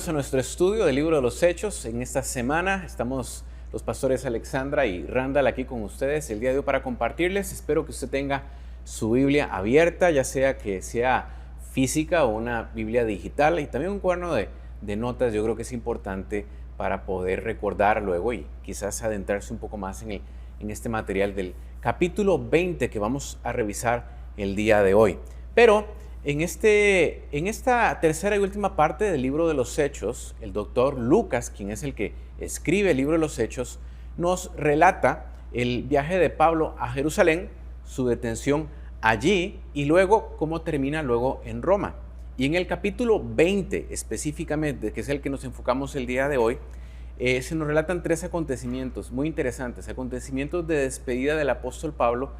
Bienvenidos a nuestro estudio del libro de los Hechos. En esta semana estamos los pastores Alexandra y Randall aquí con ustedes el día de hoy para compartirles. Espero que usted tenga su Biblia abierta, ya sea que sea física o una Biblia digital, y también un cuaderno de notas. Yo creo que es importante para poder recordar luego y quizás adentrarse un poco más en este material del capítulo 20 que vamos a revisar el día de hoy. Pero en esta tercera y última parte del libro de los Hechos, el doctor Lucas, quien es el que escribe el libro de los Hechos, nos relata el viaje de Pablo a Jerusalén, su detención allí y luego cómo termina luego en Roma. Y en el capítulo 20 específicamente, que es el que nos enfocamos el día de hoy, se nos relatan tres acontecimientos muy interesantes, acontecimientos de despedida del apóstol Pablo,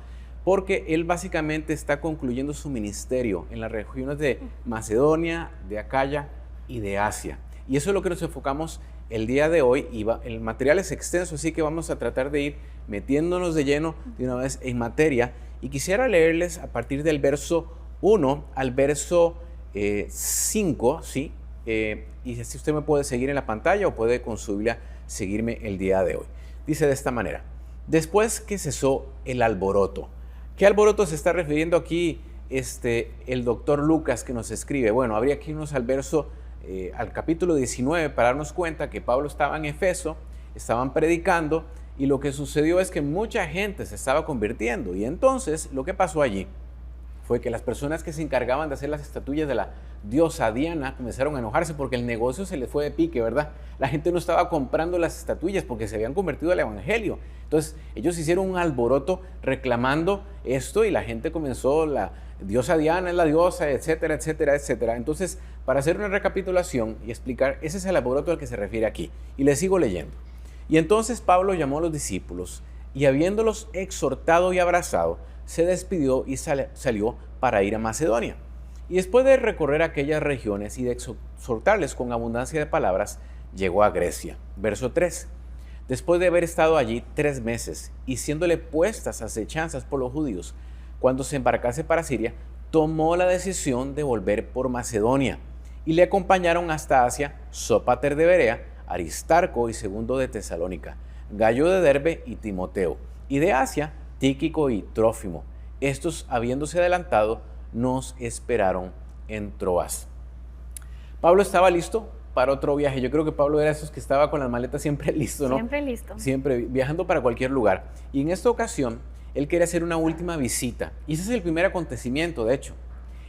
porque él básicamente está concluyendo su ministerio en las regiones de Macedonia, de Acaya y de Asia. Y eso es lo que nos enfocamos el día de hoy, y el material es extenso, así que vamos a tratar de ir metiéndonos de lleno de una vez en materia. Y quisiera leerles a partir del verso 1 al verso 5, ¿sí? Y así usted me puede seguir en la pantalla o puede con su Biblia seguirme el día de hoy. Dice de esta manera: después que cesó el alboroto. ¿Qué alboroto se está refiriendo aquí el doctor Lucas que nos escribe? Bueno, habría que irnos al capítulo 19 para darnos cuenta que Pablo estaba en Efeso, estaban predicando, y lo que sucedió es que mucha gente se estaba convirtiendo. Y entonces lo que pasó allí fue que las personas que se encargaban de hacer las estatuillas de la diosa Diana comenzaron a enojarse porque el negocio se les fue de pique, ¿verdad? La gente no estaba comprando las estatuillas porque se habían convertido al evangelio. Entonces ellos hicieron un alboroto reclamando esto y la gente comenzó: la diosa Diana es la diosa, etcétera, etcétera, etcétera. Entonces, para hacer una recapitulación y explicar, ese es el alboroto al que se refiere aquí. Y les sigo leyendo. Y entonces Pablo llamó a los discípulos y, habiéndolos exhortado y abrazado, se despidió y salió para ir a Macedonia. Y después de recorrer aquellas regiones y de exhortarles con abundancia de palabras, llegó a Grecia. Verso 3. Después de haber estado allí 3 meses y siéndole puestas acechanzas por los judíos, cuando se embarcase para Siria, tomó la decisión de volver por Macedonia. Y le acompañaron hasta Asia Sópater de Berea, Aristarco y Segundo de Tesalónica, Gayo de Derbe y Timoteo. Y de Asia, Tíquico y Trófimo. Estos, habiéndose adelantado, nos esperaron en Troas. Pablo estaba listo para otro viaje. Yo creo que Pablo era de esos que estaba con las maletas siempre listo, ¿no? Siempre listo. Siempre viajando para cualquier lugar. Y en esta ocasión, él quería hacer una última visita. Y ese es el primer acontecimiento, de hecho.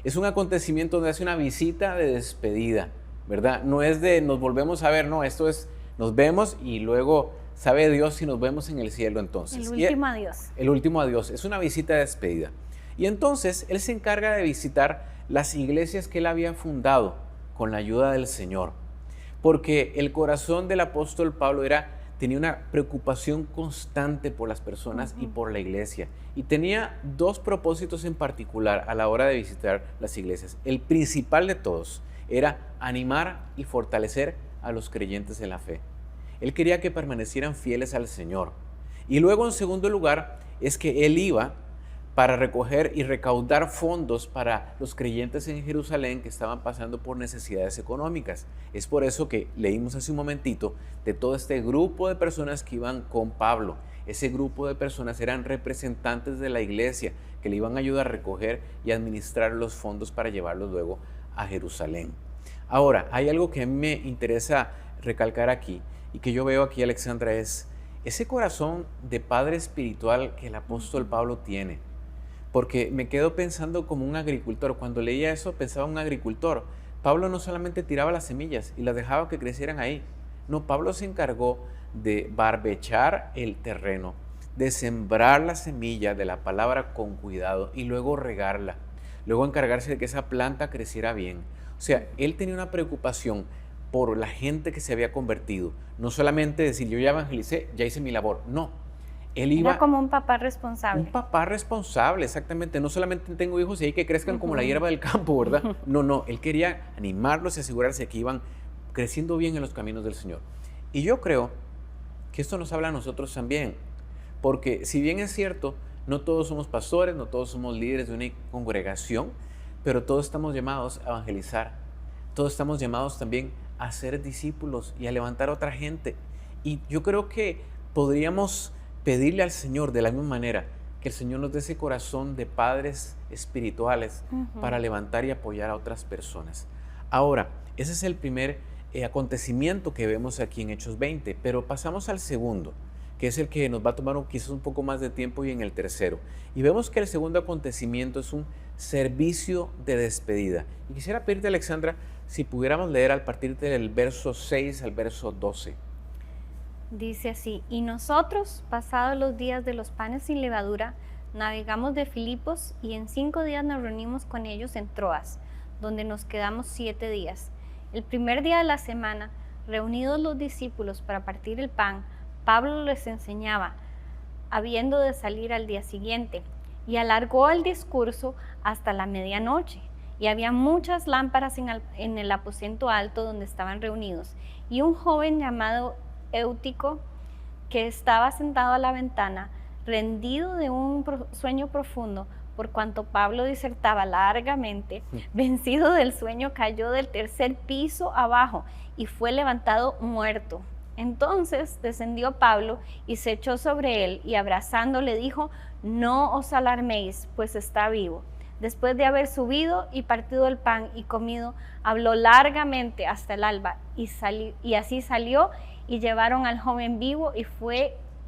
Es un acontecimiento donde hace una visita de despedida, ¿verdad? No es de nos volvemos a ver, no. Esto es nos vemos y luego sabe Dios si nos vemos en el cielo entonces. El último adiós. El último adiós. Es una visita de despedida. Y entonces él se encarga de visitar las iglesias que él había fundado con la ayuda del Señor. Porque el corazón del apóstol Pablo tenía una preocupación constante por las personas y por la iglesia. Y tenía 2 propósitos en particular a la hora de visitar las iglesias. El principal de todos era animar y fortalecer a los creyentes en la fe. Él quería que permanecieran fieles al Señor. Y luego, en segundo lugar, es que él iba para recoger y recaudar fondos para los creyentes en Jerusalén que estaban pasando por necesidades económicas. Es por eso que leímos hace un momentito de todo este grupo de personas que iban con Pablo. Ese grupo de personas eran representantes de la iglesia que le iban a ayudar a recoger y administrar los fondos para llevarlos luego a Jerusalén. Ahora, hay algo que a mí me interesa recalcar aquí y que yo veo aquí, Alexandra, es ese corazón de padre espiritual que el apóstol Pablo tiene. Porque me quedo pensando como un agricultor. Cuando leía eso pensaba en un agricultor. Pablo no solamente tiraba las semillas y las dejaba que crecieran ahí. No, Pablo se encargó de barbechar el terreno, de sembrar la semilla de la palabra con cuidado y luego regarla. Luego encargarse de que esa planta creciera bien. O sea, él tenía una preocupación por la gente que se había convertido. No solamente decir, yo ya evangelicé, ya hice mi labor. No. Él iba, era como un papá responsable. Un papá responsable, exactamente. No solamente tengo hijos y hay que crezcan como la hierba del campo, ¿verdad? No. Él quería animarlos y asegurarse de que iban creciendo bien en los caminos del Señor. Y yo creo que esto nos habla a nosotros también. Porque si bien es cierto, no todos somos pastores, no todos somos líderes de una congregación, pero todos estamos llamados a evangelizar. Todos estamos llamados también a ser discípulos y a levantar a otra gente. Y yo creo que podríamos pedirle al Señor de la misma manera, que el Señor nos dé ese corazón de padres espirituales para levantar y apoyar a otras personas. Ahora, ese es el primer acontecimiento que vemos aquí en Hechos 20, pero pasamos al segundo, que es el que nos va a tomar quizás un poco más de tiempo, y en el tercero. Y vemos que el segundo acontecimiento es un servicio de despedida. Y quisiera pedirte, Alexandra, si pudiéramos leer a partir del verso 6 al verso 12. Dice así: y nosotros, pasados los días de los panes sin levadura, navegamos de Filipos, y en 5 días nos reunimos con ellos en Troas, donde nos quedamos 7 días. El primer día de la semana, reunidos los discípulos para partir el pan, Pablo les enseñaba, habiendo de salir al día siguiente, y alargó el discurso hasta la medianoche. Y había muchas lámparas en el aposento alto donde estaban reunidos, y un joven llamado Eutico, que estaba sentado a la ventana, rendido de un sueño profundo, por cuanto Pablo disertaba largamente, vencido del sueño, cayó del 3er piso abajo y fue levantado muerto. Entonces descendió Pablo y se echó sobre él, y abrazándole dijo: no os alarméis, pues está vivo. Después de haber subido y partido el pan y comido, habló largamente hasta el alba, y así salió, y llevaron al joven vivo,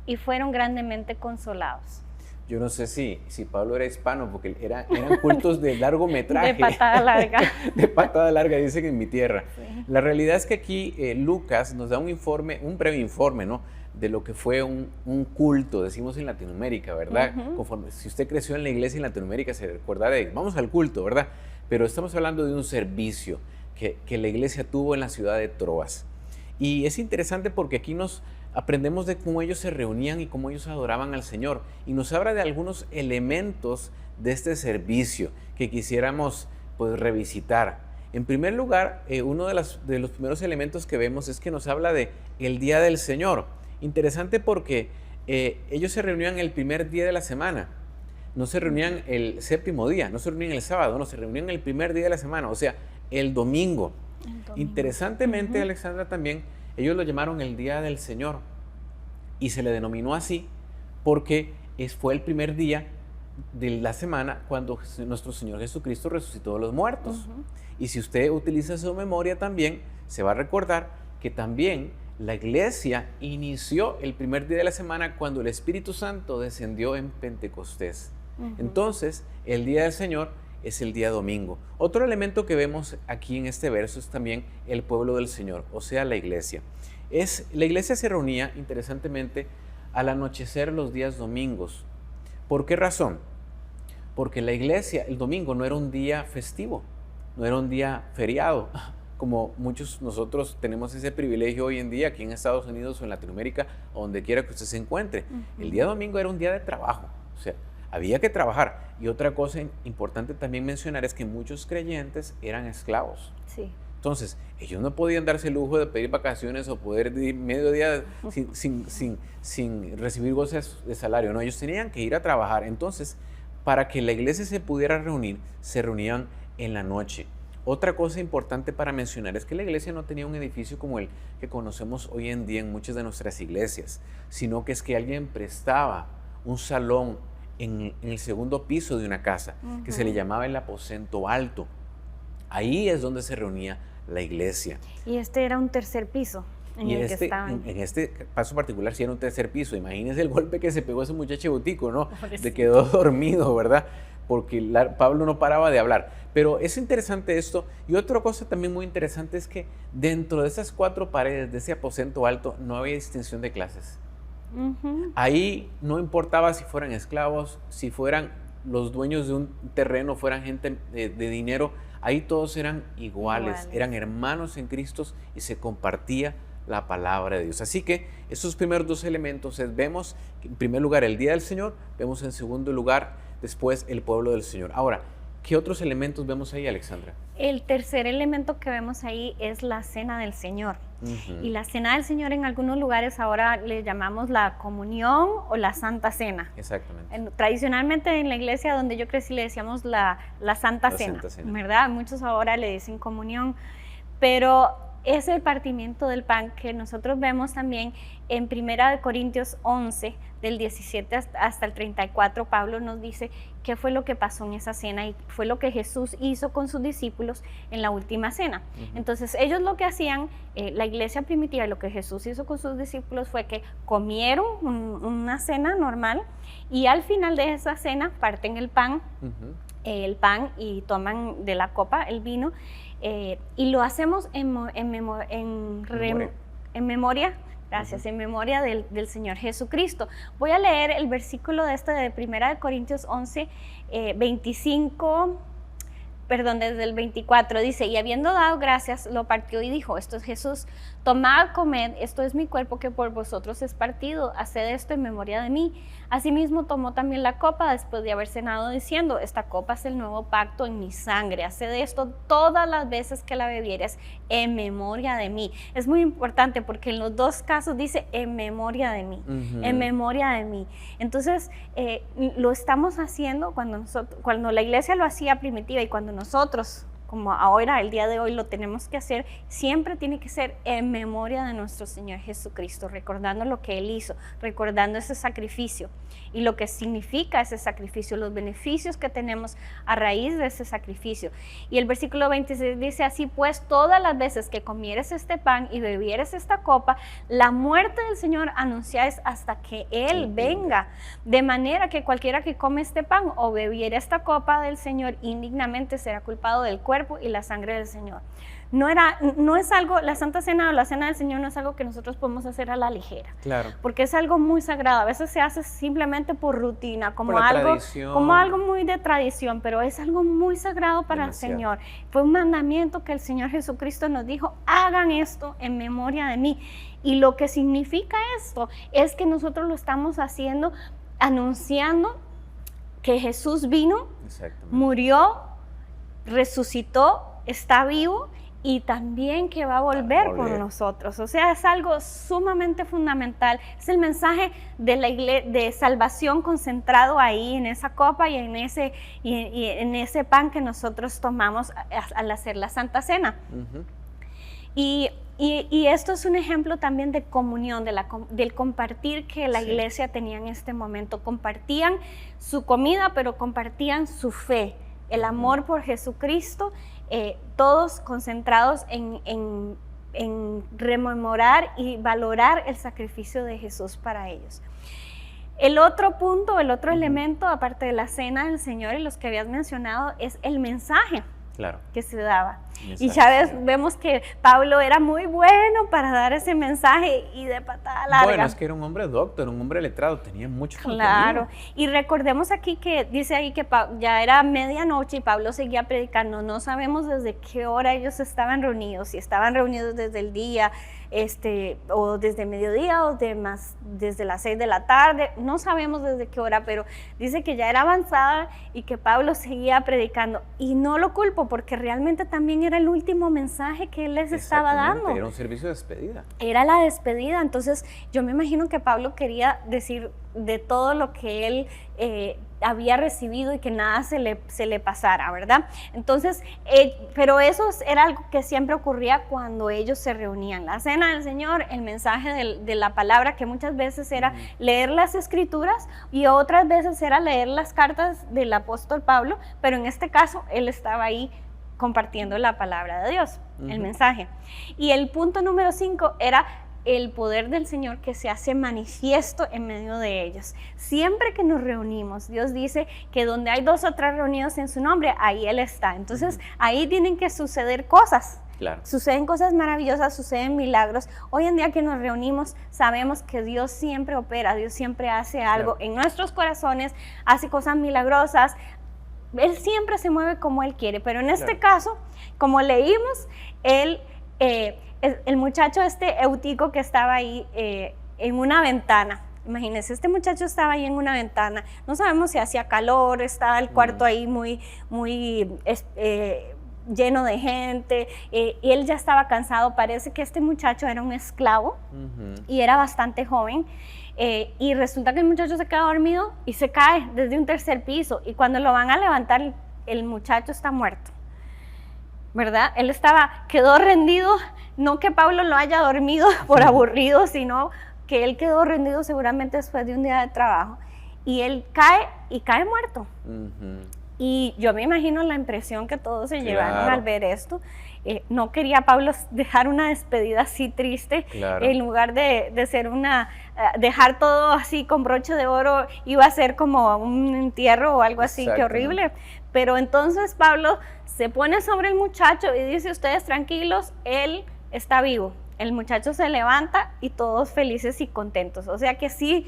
y fueron grandemente consolados. Yo no sé si Pablo era hispano, porque eran cultos de largometraje. De patada larga. De patada larga, dicen en mi tierra. Sí. La realidad es que aquí Lucas nos da un informe, un breve informe, ¿no?, de lo que fue un culto, decimos en Latinoamérica, ¿verdad? Si usted creció en la iglesia en Latinoamérica, se recuerda de, vamos al culto, ¿verdad? Pero estamos hablando de un servicio que la iglesia tuvo en la ciudad de Troas. Y es interesante porque aquí nos aprendemos de cómo ellos se reunían y cómo ellos adoraban al Señor. Y nos habla de algunos elementos de este servicio que quisiéramos, pues, revisitar. En primer lugar, uno de los primeros elementos que vemos es que nos habla de el día del Señor. Interesante porque ellos se reunían el primer día de la semana. No se reunían el 7º día, no se reunían el sábado, no, se reunían el primer día de la semana, o sea, el domingo. Interesantemente, Alexandra, también ellos lo llamaron el Día del Señor, y se le denominó así porque fue el primer día de la semana cuando nuestro Señor Jesucristo resucitó de los muertos. Y si usted utiliza su memoria también, se va a recordar que también la iglesia inició el primer día de la semana cuando el Espíritu Santo descendió en Pentecostés. Entonces, el Día del Señor es el día domingo. Otro elemento que vemos aquí en este verso es también el pueblo del Señor, o sea, la iglesia. La iglesia se reunía, interesantemente, al anochecer los días domingos. ¿Por qué razón? Porque la iglesia, el domingo, no era un día festivo, no era un día feriado, como muchos nosotros tenemos ese privilegio hoy en día aquí en Estados Unidos o en Latinoamérica, o donde quiera que usted se encuentre. El día domingo era un día de trabajo, o sea, había que trabajar. Y otra cosa importante también mencionar es que muchos creyentes eran esclavos. Sí. Entonces, ellos no podían darse el lujo de pedir vacaciones o poder ir medio día sin recibir goces de salario. No, ellos tenían que ir a trabajar. Entonces, para que la iglesia se pudiera reunir, se reunían en la noche. Otra cosa importante para mencionar es que la iglesia no tenía un edificio como el que conocemos hoy en día en muchas de nuestras iglesias, sino que es que alguien prestaba un salón en el segundo piso de una casa, que se le llamaba el aposento alto. Ahí es donde se reunía la iglesia. Y este era un 3er piso en el que estaban. En este caso particular sí era un 3er piso. Imagínense el golpe que se pegó ese muchacho botico, ¿no? Se quedó dormido, ¿verdad? Porque Pablo no paraba de hablar. Pero es interesante esto. Y otra cosa también muy interesante es que dentro de esas 4 paredes de ese aposento alto no había distinción de clases. Ahí no importaba si fueran esclavos, si fueran los dueños de un terreno, fueran gente de dinero, ahí todos eran iguales, eran hermanos en Cristo y se compartía la palabra de Dios. Así que esos primeros 2 elementos vemos en primer lugar el día del Señor, vemos en segundo lugar después el pueblo del Señor. Ahora, ¿qué otros elementos vemos ahí, Alexandra? El tercer elemento que vemos ahí es la cena del Señor. Y la cena del Señor en algunos lugares ahora le llamamos la comunión o la Santa Cena. Exactamente. Tradicionalmente en la iglesia donde yo crecí le decíamos la Santa Cena, ¿verdad? Muchos ahora le dicen comunión, pero es el partimiento del pan que nosotros vemos también en 1 Corintios 11, del 17 hasta el 34. Pablo nos dice qué fue lo que pasó en esa cena y fue lo que Jesús hizo con sus discípulos en la última cena. Entonces ellos lo que hacían, la iglesia primitiva, lo que Jesús hizo con sus discípulos fue que comieron una cena normal y al final de esa cena parten el pan y toman de la copa el vino, y lo hacemos en memoria. Gracias, en memoria del Señor Jesucristo. Voy a leer el versículo de 1 Corintios 11, 25, perdón, desde el 24, dice, y habiendo dado gracias, lo partió y dijo, esto es Jesús, tomad, comed, esto es mi cuerpo que por vosotros es partido, haced esto en memoria de mí. Asimismo tomó también la copa después de haber cenado, diciendo, esta copa es el nuevo pacto en mi sangre, haced esto todas las veces que la bebieres en memoria de mí. Es muy importante porque en los dos casos dice en memoria de mí, en memoria de mí. Entonces lo estamos haciendo cuando la iglesia lo hacía primitiva y cuando nosotros, como ahora, el día de hoy, lo tenemos que hacer, siempre tiene que ser en memoria de nuestro Señor Jesucristo, recordando lo que Él hizo, recordando ese sacrificio y lo que significa ese sacrificio, los beneficios que tenemos a raíz de ese sacrificio. Y el versículo 26 dice, así pues, todas las veces que comieres este pan y bebieres esta copa, la muerte del Señor anunciáis hasta que Él venga. De manera que cualquiera que come este pan o bebiera esta copa del Señor indignamente será culpado del cuerpo y la sangre del Señor. No es algo, la Santa Cena o la Cena del Señor no es algo que nosotros podemos hacer a la ligera. Claro. Porque es algo muy sagrado. A veces se hace simplemente por rutina, como algo muy de tradición, pero es algo muy sagrado para el Señor. Fue un mandamiento que el Señor Jesucristo nos dijo, hagan esto en memoria de mí. Y lo que significa esto es que nosotros lo estamos haciendo anunciando que Jesús vino, murió, resucitó, está vivo y también que va a volver por nosotros. O sea, es algo sumamente fundamental. Es el mensaje de la iglesia, de salvación concentrado ahí en esa copa y en ese pan que nosotros tomamos al hacer la Santa Cena. Y esto es un ejemplo también de comunión, del compartir que la iglesia tenía en este momento. Compartían su comida, pero compartían su fe, el amor por Jesucristo, todos concentrados en rememorar y valorar el sacrificio de Jesús para ellos. El otro punto, el otro elemento, aparte de la cena del Señor y los que habías mencionado, es el mensaje que se daba. Y ya vemos que Pablo era muy bueno para dar ese mensaje y de patada larga. Bueno, es que era un hombre doctor, un hombre letrado, tenía mucho contenido. Claro, y recordemos aquí que dice ahí que ya era medianoche y Pablo seguía predicando. No sabemos desde qué hora ellos estaban reunidos, si estaban reunidos desde el día, o desde mediodía o desde las 6 de la tarde, no sabemos desde qué hora, pero dice que ya era avanzada y que Pablo seguía predicando. Y no lo culpo porque realmente también era el último mensaje que él les estaba dando. Era un servicio de despedida. Era la despedida, entonces yo me imagino que Pablo quería decir de todo lo que él había recibido y que nada se le pasara, ¿verdad? Entonces, pero eso era algo que siempre ocurría cuando ellos se reunían. La Cena del Señor, el mensaje de la palabra, que muchas veces era leer las Escrituras y otras veces era leer las cartas del apóstol Pablo, pero en este caso él estaba ahí compartiendo la palabra de Dios, el mensaje. Y el punto número 5 era el poder del Señor que se hace manifiesto en medio de ellos. Siempre que nos reunimos, Dios dice que donde hay 2 o 3 reunidos en su nombre, ahí Él está. Entonces, ahí tienen que suceder cosas. Claro. Suceden cosas maravillosas, suceden milagros. Hoy en día que nos reunimos, sabemos que Dios siempre opera, Dios siempre hace algo en nuestros corazones, hace cosas milagrosas. Él siempre se mueve como Él quiere, pero en este caso, como leímos, el muchacho Eutico que estaba ahí en una ventana, imagínense, este muchacho estaba ahí en una ventana, no sabemos si hacía calor, estaba el cuarto ahí muy lleno de gente, y él ya estaba cansado. Parece que este muchacho era un esclavo y era bastante joven. Y resulta que el muchacho se queda dormido y se cae desde un 3er piso, y cuando lo van a levantar el muchacho está muerto. ¿verdad? Él quedó rendido, no que Pablo lo haya dormido por aburrido, sino que él quedó rendido seguramente después de un día de trabajo. Y él cae muerto. Y yo me imagino la impresión que todos se llevaron al ver esto. No quería Pablo dejar una despedida así triste, en lugar de ser dejar todo así con broche de oro, iba a ser como un entierro o algo así, qué horrible. Pero entonces Pablo se pone sobre el muchacho y dice, ustedes tranquilos, él está vivo. El muchacho se levanta y todos felices y contentos. O sea que sí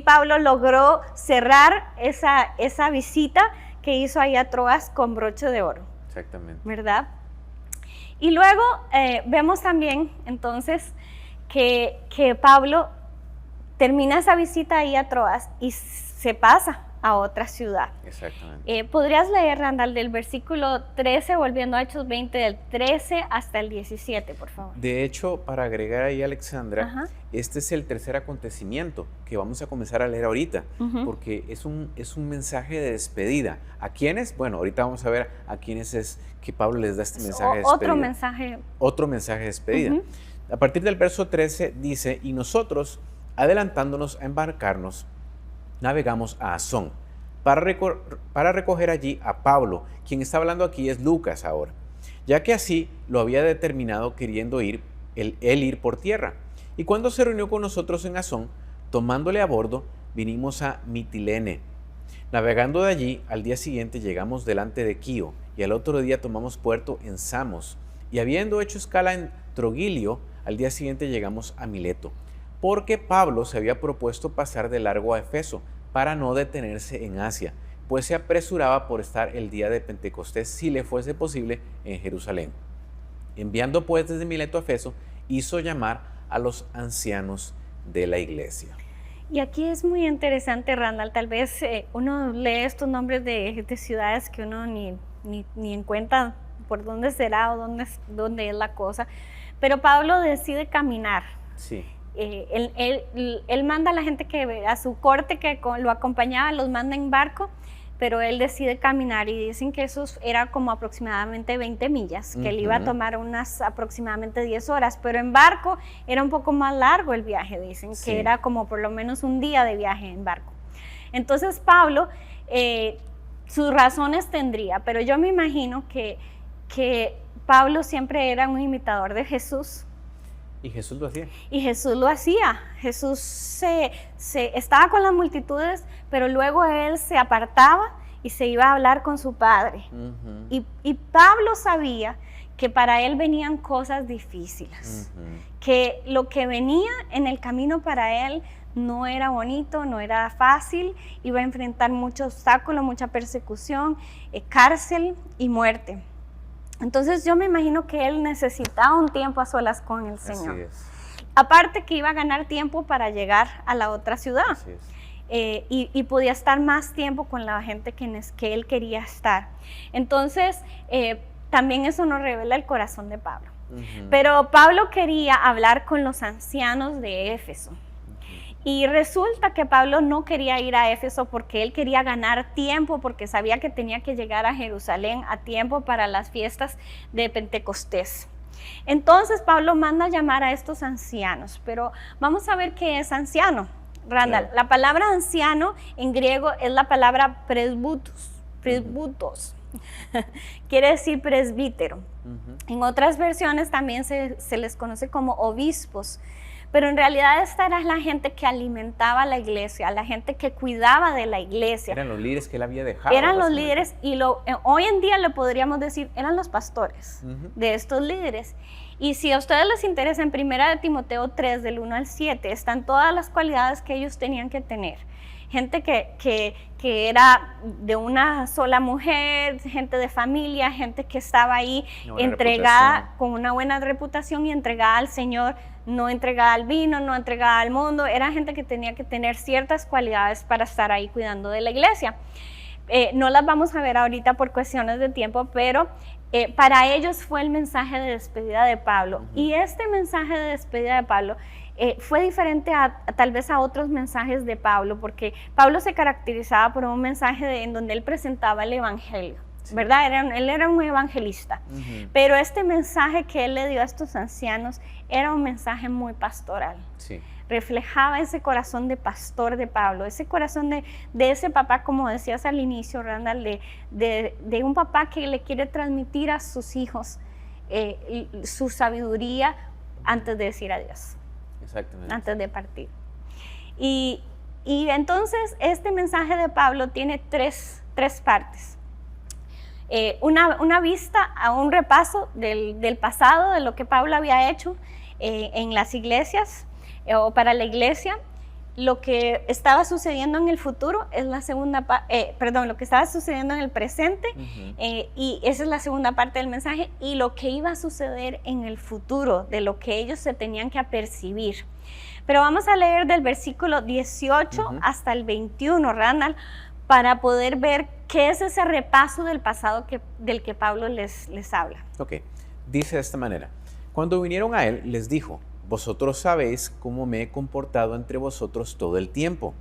Pablo logró cerrar esa visita que hizo ahí a Troas con broche de oro. Exactamente. ¿Verdad? Y luego vemos también entonces que Pablo termina esa visita ahí a Troas y se pasa a otra ciudad. Exactamente. ¿Podrías leer, Randall, del versículo 13, volviendo a Hechos 20, del 13 hasta el 17, por favor? De hecho, para agregar ahí, Alexandra, este es el tercer acontecimiento que vamos a comenzar a leer ahorita, porque es un mensaje de despedida. ¿A quiénes? Bueno, ahorita vamos a ver a quiénes es que Pablo les da este mensaje de despedida. Otro mensaje de despedida. A partir del verso 13 dice, y nosotros, adelantándonos a embarcarnos, navegamos a Asón para recoger allí a Pablo. Quien está hablando aquí es Lucas ahora, ya que así lo había determinado queriendo él ir por tierra. Y cuando se reunió con nosotros en Asón, tomándole a bordo, vinimos a Mitilene. Navegando de allí, al día siguiente llegamos delante de Quío, y al otro día tomamos puerto en Samos, y habiendo hecho escala en Trogilio, al día siguiente llegamos a Mileto, porque Pablo se había propuesto pasar de largo a Efeso para no detenerse en Asia, pues se apresuraba por estar el día de Pentecostés, si le fuese posible, en Jerusalén. Enviando pues desde Mileto a Efeso, hizo llamar a los ancianos de la iglesia. Y aquí es muy interesante, Randall, tal vez uno lee estos nombres de ciudades que uno ni en cuenta por dónde será o dónde es la cosa, pero Pablo decide caminar. Sí. Él manda a la gente a su corte que lo acompañaba, los manda en barco, pero él decide caminar y dicen que eso era como aproximadamente 20 millas, que él iba a tomar unas aproximadamente 10 horas, pero en barco era un poco más largo el viaje, dicen, que era como por lo menos un día de viaje en barco. Entonces Pablo, sus razones tendría, pero yo me imagino que Pablo siempre era un imitador de Jesús. Y Jesús lo hacía. Y Jesús lo hacía. Jesús estaba con las multitudes, pero luego él se apartaba y se iba a hablar con su Padre. Y Pablo sabía que para él venían cosas difíciles, que lo que venía en el camino para él no era bonito, no era fácil, iba a enfrentar muchos obstáculos, mucha persecución, cárcel y muerte. Entonces yo me imagino que él necesitaba un tiempo a solas con el Señor. Así es. Aparte que iba a ganar tiempo para llegar a la otra ciudad. Así es. Y podía estar más tiempo con la gente que él quería estar. Entonces también eso nos revela el corazón de Pablo. Pero Pablo quería hablar con los ancianos de Éfeso. Y resulta que Pablo no quería ir a Éfeso porque él quería ganar tiempo, porque sabía que tenía que llegar a Jerusalén a tiempo para las fiestas de Pentecostés. Entonces Pablo manda a llamar a estos ancianos, pero vamos a ver qué es anciano. Randall, la palabra anciano en griego es la palabra presbutos. Quiere decir presbítero. En otras versiones también se les conoce como obispos. Pero en realidad esta era la gente que alimentaba la iglesia, la gente que cuidaba de la iglesia. Eran los líderes que él había dejado. Eran los líderes y hoy en día le podríamos decir, eran los pastores de estos líderes. Y si a ustedes les interesa, en 1 Timoteo 3, del 1 al 7, están todas las cualidades que ellos tenían que tener. Gente que era de una sola mujer, gente de familia, gente que estaba ahí entregada, con una buena reputación y entregada al Señor, no entregada al vino, no entregada al mundo. Era gente que tenía que tener ciertas cualidades para estar ahí cuidando de la iglesia. No las vamos a ver ahorita por cuestiones de tiempo, pero para ellos fue el mensaje de despedida de Pablo. Y este mensaje de despedida de Pablo fue diferente tal vez a otros mensajes de Pablo, porque Pablo se caracterizaba por un mensaje en donde él presentaba el evangelio. ¿verdad? Él era un evangelista. Pero este mensaje que él le dio a estos ancianos era un mensaje muy pastoral. Sí. Reflejaba ese corazón de pastor de Pablo, ese corazón de ese papá, como decías al inicio, Randall, de un papá que le quiere transmitir a sus hijos su sabiduría antes de decir adiós. Exactamente. Antes de partir. Y entonces este mensaje de Pablo tiene tres partes. Una vista a un repaso del pasado, de lo que Pablo había hecho en las iglesias o para la iglesia. Lo que estaba sucediendo en el futuro es la segunda lo que estaba sucediendo en el presente, y esa es la segunda parte del mensaje, y lo que iba a suceder en el futuro, de lo que ellos se tenían que apercibir. Pero vamos a leer del versículo 18 hasta el 21, Randall, para poder ver qué es ese repaso del pasado del que Pablo les habla. Ok, dice de esta manera: cuando vinieron a él, les dijo: vosotros sabéis cómo me he comportado entre vosotros todo el tiempo,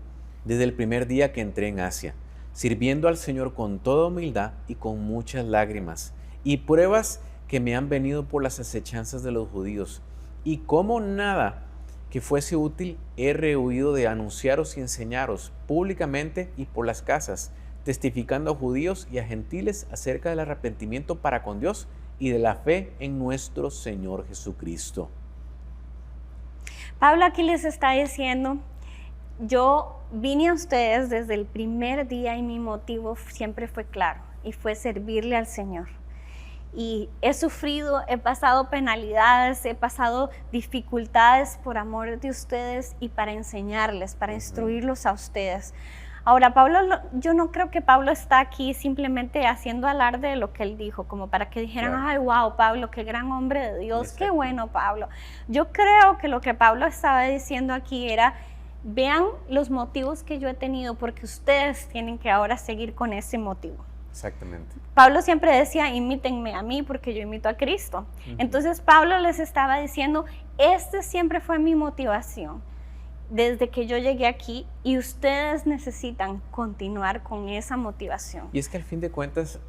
desde el primer día que entré en Asia, sirviendo al Señor con toda humildad y con muchas lágrimas, y pruebas que me han venido por las acechanzas de los judíos, y como nada que fuese útil he rehuido de anunciaros y enseñaros públicamente y por las casas, testificando a judíos y a gentiles acerca del arrepentimiento para con Dios y de la fe en nuestro Señor Jesucristo. Pablo aquí les está diciendo: yo vine a ustedes desde el primer día y mi motivo siempre fue claro, y fue servirle al Señor. Y he sufrido, he pasado penalidades, he pasado dificultades por amor de ustedes y para enseñarles, para instruirlos a ustedes. Ahora, Pablo, yo no creo que Pablo está aquí simplemente haciendo alarde de lo que él dijo, como para que dijeran, claro, ay, wow, Pablo, qué gran hombre de Dios, exacto, qué bueno, Pablo. Yo creo que lo que Pablo estaba diciendo aquí era: vean los motivos que yo he tenido, porque ustedes tienen que ahora seguir con ese motivo. Exactamente. Pablo siempre decía: imítenme a mí porque yo imito a Cristo. Entonces Pablo les estaba diciendo: siempre fue mi motivación desde que yo llegué aquí, y ustedes necesitan continuar con esa motivación. Y es que al fin de cuentas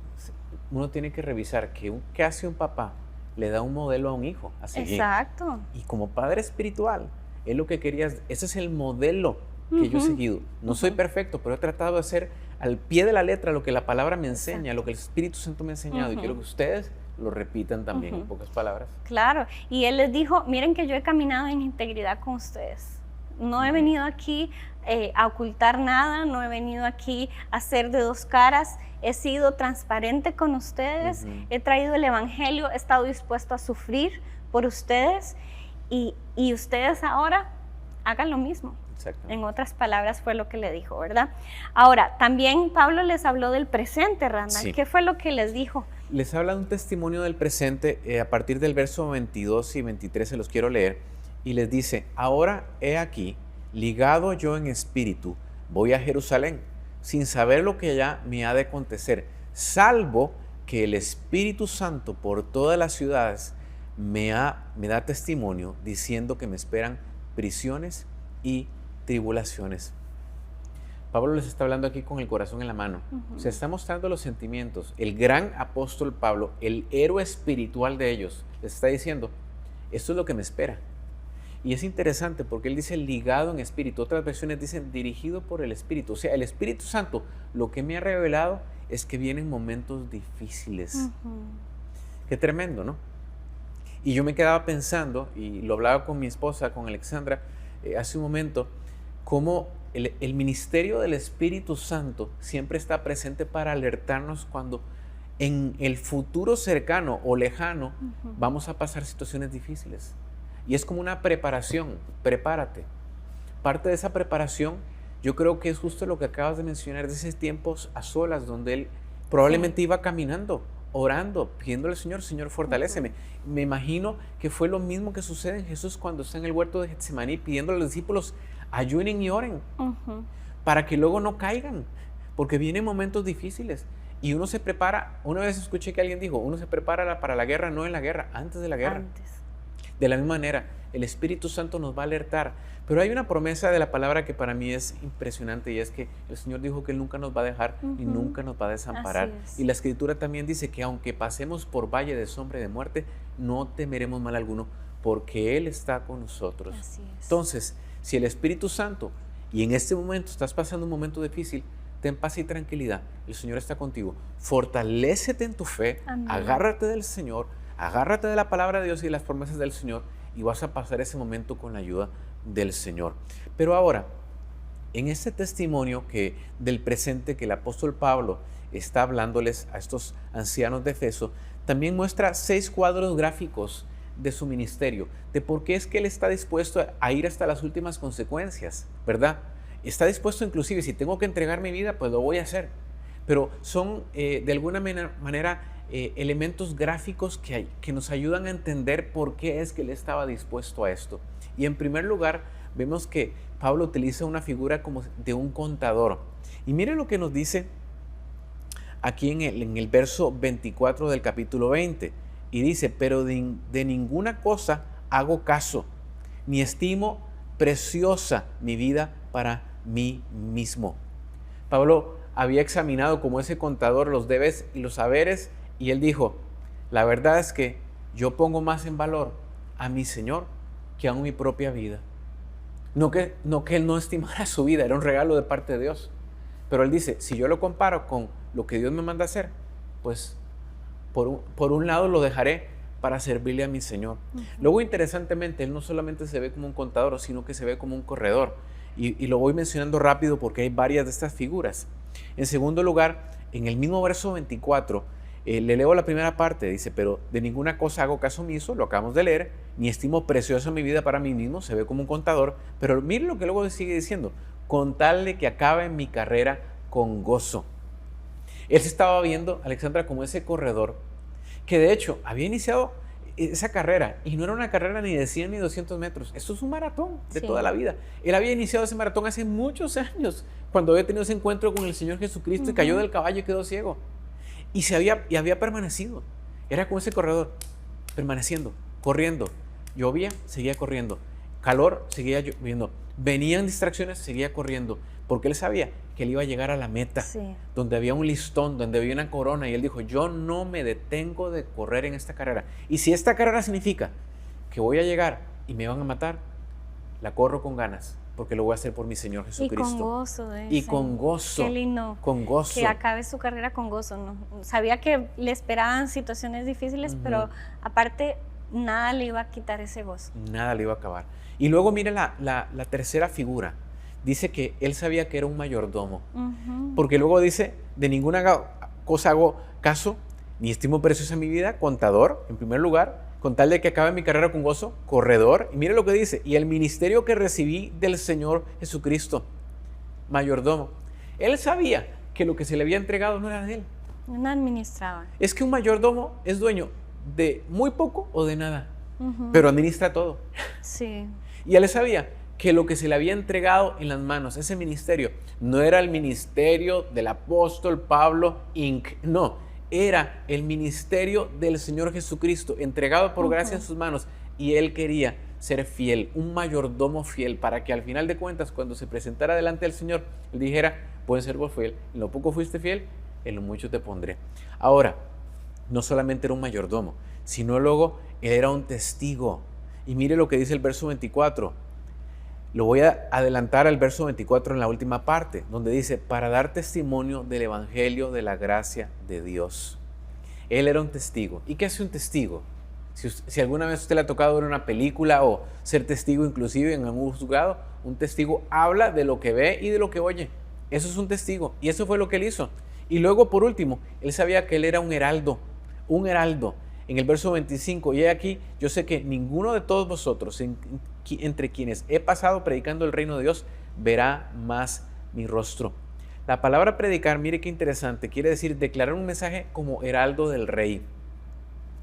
uno tiene que revisar qué hace un papá. Le da un modelo a un hijo a seguir. Exacto. Y como padre espiritual, él lo que quería, ese es el modelo que yo he seguido. No soy perfecto, pero he tratado de hacer al pie de la letra lo que la palabra me enseña, lo que el Espíritu Santo me ha enseñado, y quiero que ustedes lo repitan también en pocas palabras. Claro, y él les dijo: miren que yo he caminado en integridad con ustedes. No he venido aquí a ocultar nada, no he venido aquí a hacer de dos caras, he sido transparente con ustedes, he traído el evangelio, he estado dispuesto a sufrir por ustedes, y ustedes ahora hagan lo mismo. En otras palabras fue lo que le dijo, ¿verdad? Ahora, también Pablo les habló del presente, Randall. Sí. ¿Qué fue lo que les dijo? Les habla de un testimonio del presente a partir del verso 22 y 23, se los quiero leer. Y les dice: ahora he aquí, ligado yo en espíritu, voy a Jerusalén, sin saber lo que ya me ha de acontecer, salvo que el Espíritu Santo por todas las ciudades me da testimonio, diciendo que me esperan prisiones y tribulaciones. Pablo les está hablando aquí con el corazón en la mano. Se está mostrando los sentimientos. El gran apóstol Pablo, el héroe espiritual de ellos, les está diciendo: esto es lo que me espera. Y es interesante porque él dice ligado en espíritu. Otras versiones dicen dirigido por el Espíritu. O sea, el Espíritu Santo lo que me ha revelado es que vienen momentos difíciles. Qué tremendo, ¿no? Y yo me quedaba pensando, y lo hablaba con mi esposa, con Alexandra, hace un momento, cómo el ministerio del Espíritu Santo siempre está presente para alertarnos cuando en el futuro cercano o lejano vamos a pasar situaciones difíciles. Y es como una preparación, prepárate. Parte de esa preparación yo creo que es justo lo que acabas de mencionar, de esos tiempos a solas donde él probablemente iba caminando, orando, pidiéndole al Señor: Señor, fortaléceme. Me imagino que fue lo mismo que sucede en Jesús cuando está en el huerto de Getsemaní, pidiéndole a los discípulos: ayunen y oren, para que luego no caigan, porque vienen momentos difíciles. Y uno se prepara. Una vez escuché que alguien dijo: uno se prepara para la guerra, no en la guerra, antes de la guerra. De la misma manera, el Espíritu Santo nos va a alertar Pero hay una promesa de la palabra que para mí es impresionante, y es que el Señor dijo que Él nunca nos va a dejar y nunca nos va a desamparar. Y la Escritura también dice que aunque pasemos por valle de sombra y de muerte, no temeremos mal alguno, porque Él está con nosotros. Entonces, si el Espíritu Santo, y en este momento estás pasando un momento difícil, ten paz y tranquilidad, el Señor está contigo. Fortalécete en tu fe, amén, agárrate del Señor, agárrate de la palabra de Dios y de las promesas del Señor, y vas a pasar ese momento con la ayuda del Señor. Pero ahora, en este testimonio del presente que el apóstol Pablo está hablándoles a estos ancianos de Efeso, también muestra 6 cuadros gráficos de su ministerio, de por qué es que él está dispuesto a ir hasta las últimas consecuencias, ¿verdad? Está dispuesto inclusive, si tengo que entregar mi vida, pues lo voy a hacer. Pero son de alguna manera elementos gráficos que nos ayudan a entender por qué es que él estaba dispuesto a esto. Y en primer lugar, vemos que Pablo utiliza una figura como de un contador. Y mire lo que nos dice aquí en el verso 24 del capítulo 20. Y dice, pero de ninguna cosa hago caso, ni estimo preciosa mi vida para mí mismo. Pablo había examinado como ese contador los debes y los haberes, y él dijo, la verdad es que yo pongo más en valor a mi Señor que aún mi propia vida. No que él no estimara su vida, era un regalo de parte de Dios. Pero él dice, si yo lo comparo con lo que Dios me manda hacer, pues por un lado lo dejaré para servirle a mi Señor. Luego, interesantemente, él no solamente se ve como un contador, sino que se ve como un corredor. Y lo voy mencionando rápido porque hay varias de estas figuras. En segundo lugar, en el mismo verso 24, le leo la primera parte, dice, pero de ninguna cosa hago caso omiso, lo acabamos de leer, ni estimo preciosa mi vida para mí mismo, se ve como un contador, pero mire lo que luego sigue diciendo, con tal de que acabe mi carrera con gozo. Él se estaba viendo, Alexandra, como ese corredor, que de hecho había iniciado esa carrera, y no era una carrera ni de 100 ni 200 metros, esto es un maratón de toda la vida. Él había iniciado ese maratón hace muchos años, cuando había tenido ese encuentro con el Señor Jesucristo y cayó del caballo y quedó ciego. Y había permanecido. Era como ese corredor, permaneciendo, corriendo. Llovía, seguía corriendo. Calor, seguía lloviendo. Venían distracciones, seguía corriendo. Porque él sabía que él iba a llegar a la meta, donde había un listón, donde había una corona. Y él dijo, yo no me detengo de correr en esta carrera. Y si esta carrera significa que voy a llegar y me van a matar, la corro con ganas, porque lo voy a hacer por mi Señor Jesucristo. Y con gozo. Y con gozo. Qué lindo. Con gozo. Que acabe su carrera con gozo, ¿no? Sabía que le esperaban situaciones difíciles, pero aparte nada le iba a quitar ese gozo. Nada le iba a acabar. Y luego mire la tercera figura. Dice que él sabía que era un mayordomo. Porque luego dice, de ninguna cosa hago caso, ni estimo preciosa mi vida, contador, en primer lugar, con tal de que acabe mi carrera con gozo, corredor. Y mire lo que dice, y el ministerio que recibí del Señor Jesucristo, mayordomo. Él sabía que lo que se le había entregado no era de él. No administraba. Es que un mayordomo es dueño de muy poco o de nada, pero administra todo. Sí. Y él sabía que lo que se le había entregado en las manos, ese ministerio, no era el ministerio del apóstol Pablo Inc., no, era el ministerio del Señor Jesucristo, entregado por gracia en sus manos, y él quería ser fiel, un mayordomo fiel, para que al final de cuentas, cuando se presentara delante del Señor, él dijera, buen siervo fiel, en lo poco fuiste fiel, en lo mucho te pondré. Ahora, no solamente era un mayordomo, sino luego él era un testigo. Y mire lo que dice el verso 24. Lo voy a adelantar al verso 24 en la última parte, donde dice, para dar testimonio del evangelio de la gracia de Dios. Él era un testigo. ¿Y qué hace un testigo? Si alguna vez usted le ha tocado ver una película o ser testigo inclusive en algún juzgado, un testigo habla de lo que ve y de lo que oye. Eso es un testigo. Y eso fue lo que él hizo. Y luego, por último, él sabía que él era un heraldo. Un heraldo. En el verso 25, y aquí, yo sé que ninguno de todos vosotros, entre quienes he pasado predicando el reino de Dios, verá más mi rostro. La palabra predicar, mire qué interesante, quiere decir declarar un mensaje como heraldo del rey.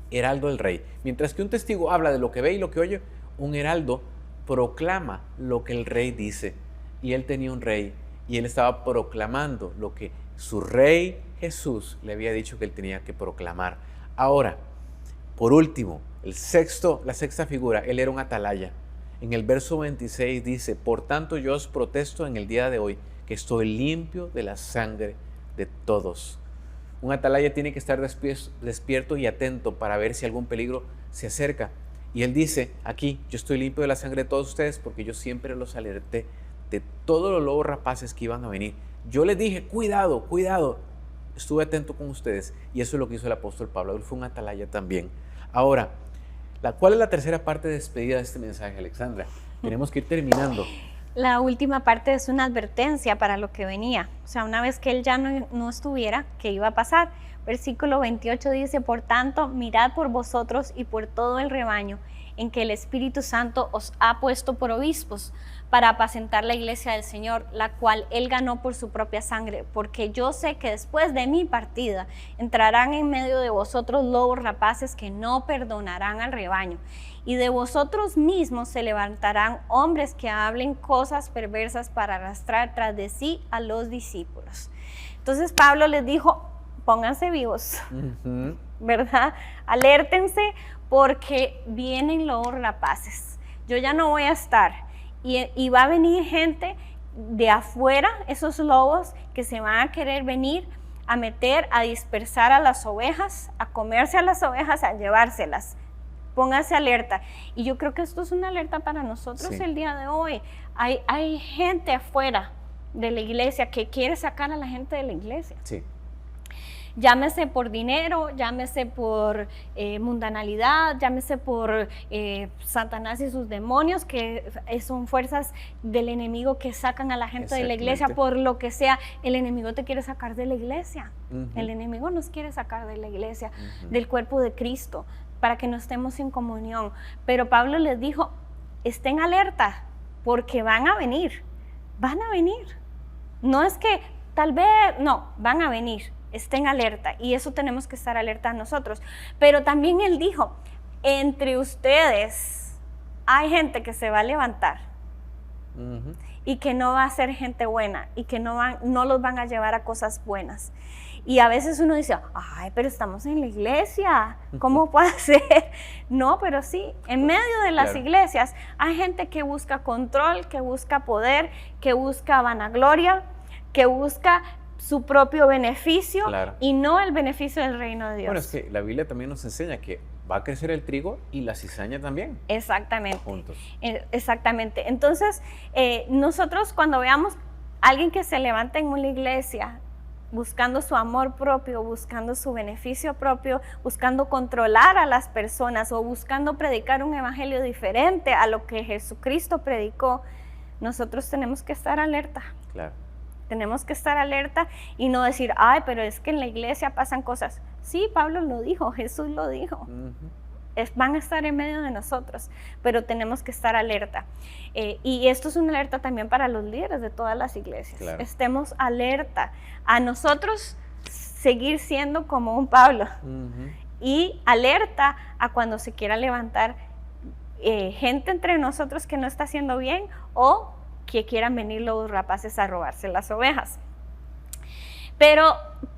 Heraldo del rey. Mientras que un testigo habla de lo que ve y lo que oye, un heraldo proclama lo que el rey dice. Y él tenía un rey, y él estaba proclamando lo que su rey Jesús le había dicho que él tenía que proclamar. Ahora, por último, la sexta figura, él era un atalaya. En el verso 26 dice, por tanto yo os protesto en el día de hoy que estoy limpio de la sangre de todos. Un atalaya tiene que estar despierto y atento para ver si algún peligro se acerca. Y él dice aquí, yo estoy limpio de la sangre de todos ustedes porque yo siempre los alerté de todos los lobos rapaces que iban a venir. Yo les dije, cuidado, cuidado. Estuve atento con ustedes y eso es lo que hizo el apóstol Pablo. Él fue un atalaya también. Ahora, ¿cuál es la tercera parte de despedida de este mensaje, Alexandra? Tenemos que ir terminando. La última parte es una advertencia para lo que venía. O sea, una vez que él ya no estuviera, ¿qué iba a pasar? Versículo 28 dice, por tanto, mirad por vosotros y por todo el rebaño en que el Espíritu Santo os ha puesto por obispos para apacentar la iglesia del Señor, la cual él ganó por su propia sangre, porque yo sé que después de mi partida entrarán en medio de vosotros lobos rapaces que no perdonarán al rebaño, y de vosotros mismos se levantarán hombres que hablen cosas perversas para arrastrar tras de sí a los discípulos. Entonces Pablo les dijo, pónganse vivos, ¿verdad? Alértense porque vienen lobos rapaces. Yo ya no voy a estar y va a venir gente de afuera, esos lobos que se van a querer venir a meter, a dispersar a las ovejas, a comerse a las ovejas, a llevárselas. Póngase alerta. Y yo creo que esto es una alerta para nosotros el día de hoy. Hay gente afuera de la iglesia que quiere sacar a la gente de la iglesia. Sí. Llámese por dinero, llámese por mundanalidad, llámese por Satanás y sus demonios, que son fuerzas del enemigo que sacan a la gente de la iglesia, por lo que sea. El enemigo te quiere sacar de la iglesia. El enemigo nos quiere sacar de la iglesia, del cuerpo de Cristo, para que no estemos en comunión. Pero Pablo les dijo, estén alerta, porque van a venir. No es que tal vez, no, van a venir. Estén alerta, y eso tenemos que estar alerta nosotros. Pero también él dijo, entre ustedes hay gente que se va a levantar y que no va a ser gente buena y que no los van a llevar a cosas buenas. Y a veces uno dice, ay, pero estamos en la iglesia, ¿cómo puede ser? No, pero sí, en medio de las iglesias hay gente que busca control, que busca poder, que busca vanagloria, que busca su propio beneficio y no el beneficio del reino de Dios. Bueno, es que la Biblia también nos enseña que va a crecer el trigo y la cizaña también. Exactamente. Juntos. Exactamente. Entonces, nosotros cuando veamos a alguien que se levanta en una iglesia buscando su amor propio, buscando su beneficio propio, buscando controlar a las personas o buscando predicar un evangelio diferente a lo que Jesucristo predicó, nosotros tenemos que estar alerta. Claro. Tenemos que estar alerta y no decir, ay, pero es que en la iglesia pasan cosas. Sí, Pablo lo dijo, Jesús lo dijo. Van a estar en medio de nosotros, pero tenemos que estar alerta. Y esto es una alerta también para los líderes de todas las iglesias. Claro. Estemos alerta a nosotros seguir siendo como un Pablo y alerta a cuando se quiera levantar gente entre nosotros que no está haciendo bien o que quieran venir los rapaces a robarse las ovejas. Pero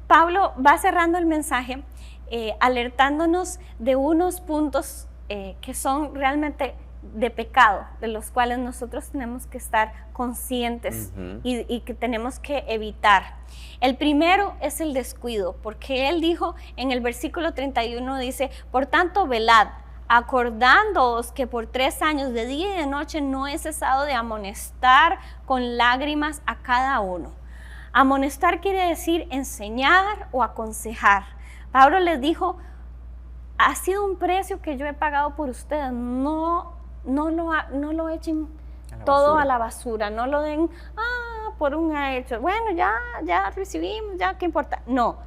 Pablo va cerrando el mensaje alertándonos de unos puntos que son realmente de pecado, de los cuales nosotros tenemos que estar conscientes y que tenemos que evitar. El primero es el descuido, porque él dijo en el versículo 31, dice, por tanto velad, acordándoos que por 3 años de día y de noche no he cesado de amonestar con lágrimas a cada uno. Amonestar quiere decir enseñar o aconsejar. Pablo les dijo, ha sido un precio que yo he pagado por ustedes, no lo echen todo a la basura, no lo den, por un hecho, bueno, ya recibimos, ya, ¿qué importa? No,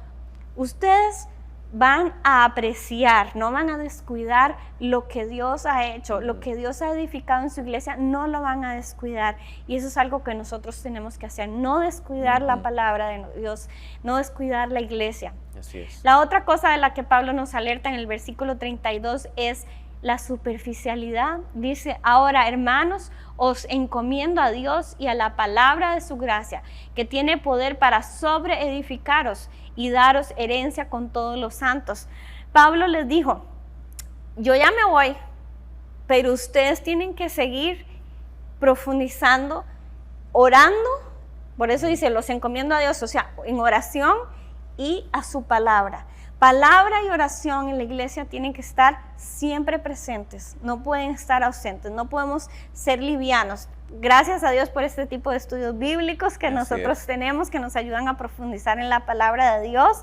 ustedes van a apreciar, no van a descuidar lo que Dios ha hecho, lo que Dios ha edificado en su iglesia, no lo van a descuidar. Y eso es algo que nosotros tenemos que hacer, no descuidar la palabra de Dios, no descuidar la iglesia. Así es. La otra cosa de la que Pablo nos alerta en el versículo 32 es la superficialidad. Dice, ahora hermanos, os encomiendo a Dios y a la palabra de su gracia, que tiene poder para sobreedificaros y daros herencia con todos los santos. Pablo les dijo, yo ya me voy, pero ustedes tienen que seguir profundizando, orando. Por eso dice, los encomiendo a Dios, o sea, en oración y a su palabra. Palabra y oración en la iglesia tienen que estar siempre presentes, no pueden estar ausentes, no podemos ser livianos. Gracias a Dios por este tipo de estudios bíblicos que nosotros tenemos, que nos ayudan a profundizar en la palabra de Dios,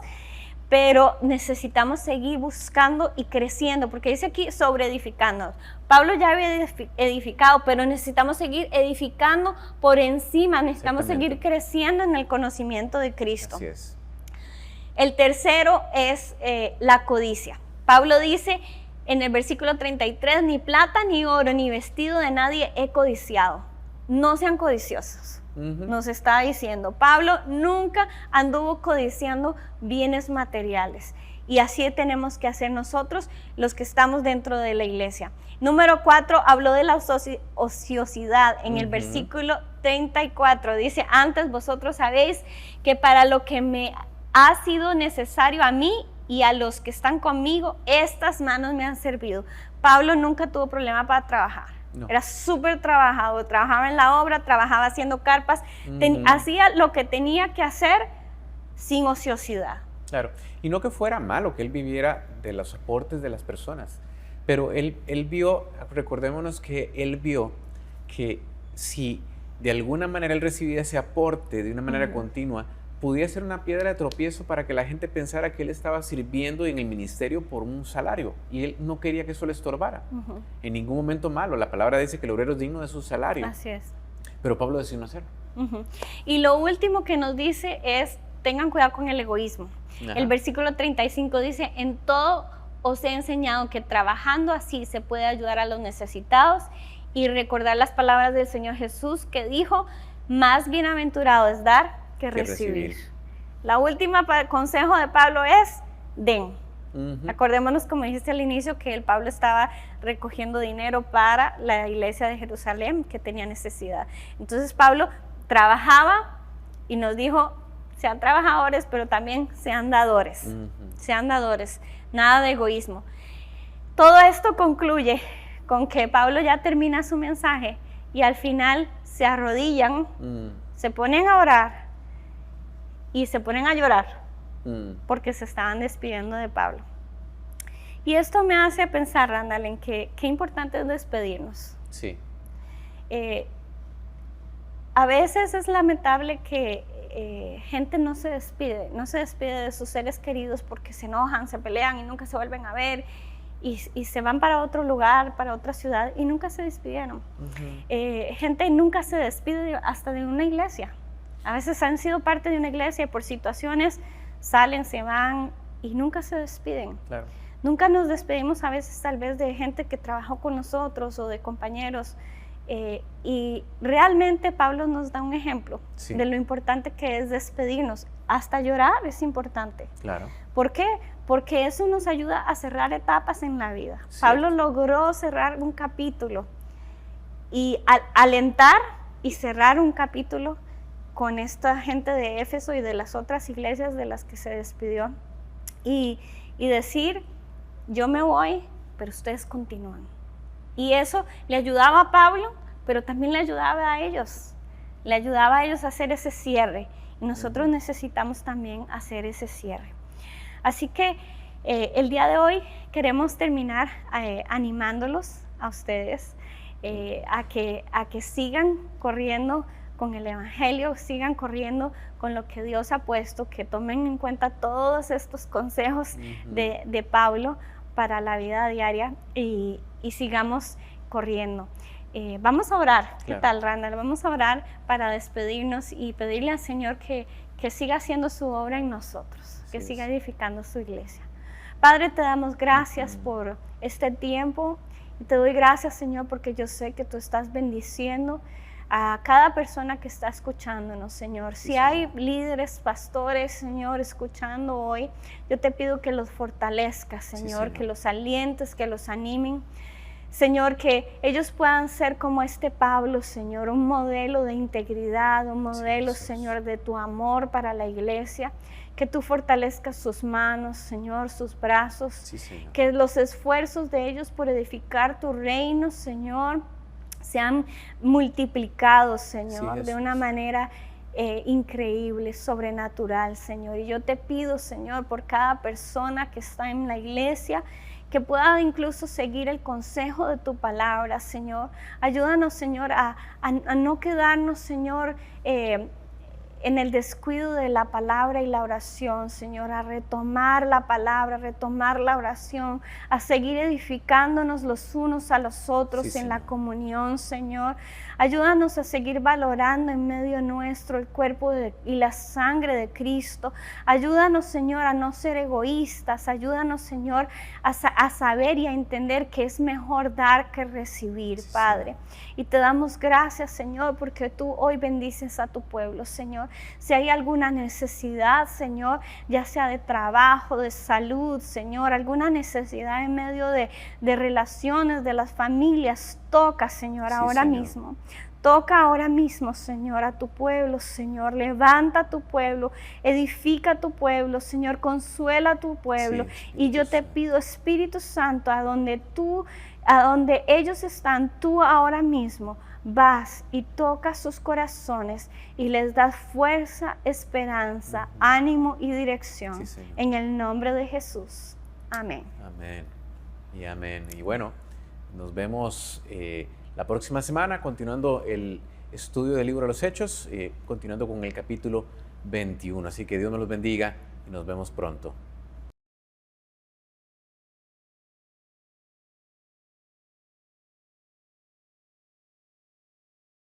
pero necesitamos seguir buscando y creciendo, porque dice aquí sobre edificando. Pablo ya había edificado, pero necesitamos seguir edificando por encima, necesitamos seguir creciendo en el conocimiento de Cristo. Así es. El tercero es la codicia. Pablo dice en el versículo 33, ni plata, ni oro, ni vestido de nadie he codiciado. No sean codiciosos. Nos está diciendo, Pablo nunca anduvo codiciando bienes materiales. Y así tenemos que hacer nosotros los que estamos dentro de la iglesia. Número 4, habló de la ociosidad en el versículo 34. Dice, antes vosotros sabéis que para lo que me ha sido necesario a mí y a los que están conmigo, estas manos me han servido. Pablo nunca tuvo problema para trabajar. No. Era súper trabajador, trabajaba en la obra, trabajaba haciendo carpas, hacía lo que tenía que hacer sin ociosidad. Claro, y no que fuera malo que él viviera de los aportes de las personas, pero él vio, recordémonos que él vio que si de alguna manera él recibía ese aporte de una manera continua, podía ser una piedra de tropiezo para que la gente pensara que él estaba sirviendo en el ministerio por un salario, y él no quería que eso le estorbara. En ningún momento malo, la palabra dice que el obrero es digno de su salario. Así es. Pero Pablo decidió no hacerlo. Y lo último que nos dice es, tengan cuidado con el egoísmo. El versículo 35 dice, en todo os he enseñado que trabajando así se puede ayudar a los necesitados, y recordar las palabras del Señor Jesús que dijo, más bienaventurado es dar que recibir. La última consejo de Pablo es, den. Acordémonos, como dijiste al inicio, que el Pablo estaba recogiendo dinero para la iglesia de Jerusalén que tenía necesidad. Entonces Pablo trabajaba y nos dijo, sean trabajadores, pero también sean dadores. Sean dadores, nada de egoísmo. Todo esto concluye con que Pablo ya termina su mensaje y al final se arrodillan, se ponen a orar y se ponen a llorar porque se estaban despidiendo de Pablo. Y esto me hace pensar, Randall, en que qué importante es despedirnos. Sí. A veces es lamentable que gente no se despide de sus seres queridos porque se enojan, se pelean y nunca se vuelven a ver y se van para otro lugar, para otra ciudad y nunca se despidieron. Gente nunca se despide hasta de una iglesia. A veces han sido parte de una iglesia y por situaciones salen, se van y nunca se despiden. Claro. Nunca nos despedimos a veces tal vez de gente que trabajó con nosotros o de compañeros. Y realmente Pablo nos da un ejemplo de lo importante que es despedirnos. Hasta llorar es importante. Claro. ¿Por qué? Porque eso nos ayuda a cerrar etapas en la vida. Cierto. Pablo logró cerrar un capítulo y alentar y cerrar un capítulo con esta gente de Éfeso y de las otras iglesias de las que se despidió y decir, yo me voy, pero ustedes continúan. Y eso le ayudaba a Pablo, pero también le ayudaba a ellos. Le ayudaba a ellos a hacer ese cierre. Y nosotros necesitamos también hacer ese cierre. Así que el día de hoy queremos terminar animándolos a ustedes a que sigan corriendo con el Evangelio, sigan corriendo con lo que Dios ha puesto, que tomen en cuenta todos estos consejos de Pablo para la vida diaria y sigamos corriendo. Vamos a orar, ¿qué tal, Randall? Vamos a orar para despedirnos y pedirle al Señor que siga haciendo su obra en nosotros, que siga edificando su iglesia. Padre, te damos gracias por este tiempo y te doy gracias, Señor, porque yo sé que tú estás bendiciendo a cada persona que está escuchándonos, Señor. Si hay líderes, pastores, Señor, escuchando hoy, yo te pido que los fortalezcas, Señor, que los alientes, que los animen. Señor, que ellos puedan ser como este Pablo, Señor, un modelo de integridad, un modelo, Sí, Señor, de tu amor para la iglesia. Que tú fortalezcas sus manos, Señor, sus brazos. Sí, Señor. Que los esfuerzos de ellos por edificar tu reino, Señor, sean multiplicados, Señor, Sí, de una manera increíble, sobrenatural, Señor. Y yo te pido, Señor, por cada persona que está en la iglesia, que pueda incluso seguir el consejo de tu palabra, Señor. Ayúdanos, Señor, a no quedarnos, Señor, en el descuido de la palabra y la oración, Señor, a retomar la palabra, a retomar la oración, a seguir edificándonos los unos a los otros Sí, en la Señor. comunión, Señor. Ayúdanos a seguir valorando en medio nuestro el cuerpo y la sangre de Cristo. Ayúdanos, Señor, a no ser egoístas. Ayúdanos, Señor, a saber y a entender que es mejor dar que recibir, Sí, Padre. Señor. Y te damos gracias, Señor, porque tú hoy bendices a tu pueblo, Señor. Si hay alguna necesidad, Señor, ya sea de trabajo, de salud, Señor, alguna necesidad en medio de relaciones, de las familias, toca, Señor, Sí, ahora Señor. mismo. Toca ahora mismo, Señor, a tu pueblo, Señor. Levanta a tu pueblo, edifica a tu pueblo, Señor. Consuela a tu pueblo. Sí, Y yo te Espíritu pido, Espíritu Santo, a donde ellos están, tú ahora mismo vas y tocas sus corazones y les das fuerza, esperanza, ánimo y dirección. Sí, Señor. En el nombre de Jesús. Amén. Amén y amén. Y bueno, nos vemos la próxima semana continuando el estudio del libro de los Hechos, continuando con el capítulo 21. Así que Dios nos los bendiga y nos vemos pronto.